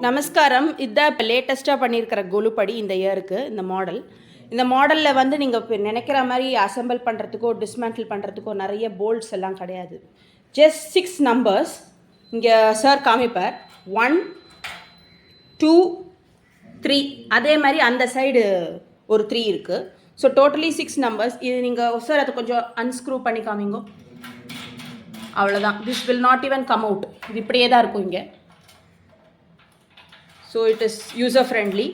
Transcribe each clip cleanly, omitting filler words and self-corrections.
நமஸ்காரம். இதுதான் இப்போ லேட்டஸ்ட்டாக பண்ணியிருக்கிற கொலுப்படி இந்த இயருக்கு. இந்த மாடலில் வந்து நீங்கள் இப்போ நினைக்கிற மாதிரி அசம்பிள் பண்ணுறதுக்கோ டிஸ்மேண்டில் பண்ணுறதுக்கோ நிறைய போல்ட்ஸ் எல்லாம் கிடையாது. ஜஸ்ட் 6 நம்பர்ஸ் இங்கே சார் காமிப்பார். 1 2 3 அதே மாதிரி அந்த சைடு ஒரு 3 இருக்குது. So totally 6 numbers. இது நீங்கள் சார் அதை கொஞ்சம் அன்ஸ்க்ரூ பண்ணி காமிங்கோ. அவ்வளோதான். This will not even come out. இது இப்படியே தான் இருக்கும் இங்கே. So it is user friendly.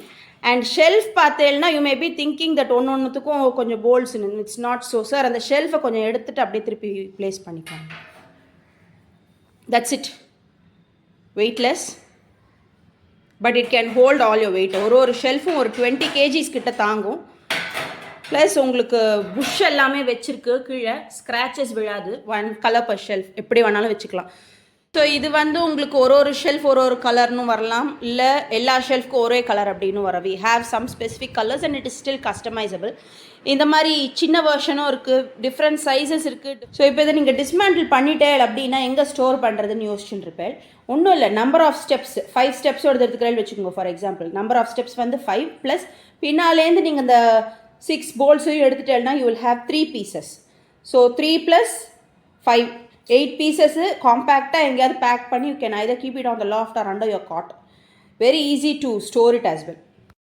And shelf பார்த்தேன்னா you may be thinking that ஒன்றுத்துக்கும் கொஞ்சம் bolts. It's not so sir. அந்த ஷெல்ஃபை கொஞ்சம் எடுத்துகிட்டு அப்படியே திருப்பி ப்ளேஸ் பண்ணிக்கோங்க. That's it. Weightless but it can hold all your weight. ஒரு ஷெல்ஃபும் ஒரு 20 kgs கிட்ட தாங்கும். ப்ளஸ் உங்களுக்கு புஷ் எல்லாமே வச்சுருக்கு. கீழே ஸ்க்ராச்சஸ் விழாது. 1 கலர் பர் ஷெல்ஃப் எப்படி வேணாலும் வச்சுக்கலாம். ஸோ இது வந்து உங்களுக்கு ஒரு ஷெல்ஃப் ஒரு கலர்னு வரலாம், இல்லை எல்லா ஷெல்ஃப்க்கும் ஒரே கலர் அப்படின்னு வர. We have some specific colours and it is still customisable. இந்த மாதிரி சின்ன வெர்ஷனும் இருக்குது, டிஃப்ரெண்ட் சைஸஸ் இருக்குது. ஸோ இப்போ இதை நீங்கள் டிஸ்மேண்டில் பண்ணிட்டே அப்படின்னா எங்கே ஸ்டோர் பண்ணுறதுன்னு யோசிச்சுட்டு இருப்பேன். ஒன்றும் இல்லை, நம்பர் ஆஃப் ஸ்டெப்ஸ் 5 ஸ்டெப்ஸோடு எடுத்துக்கிறேன்னு வச்சுக்கோங்க. For example number of steps வந்து 5 ப்ளஸ் பின்னாலேருந்து நீங்கள் இந்த 6 போல்ட்ஸையும் எடுத்துட்டேன்னா you will have 3 pieces. So 3 + 5 8 pieces காம்பேக்டாக எங்கேயாவது பேக் பண்ணி you can either keep it on the loft or under your cot. Very easy to store it as well.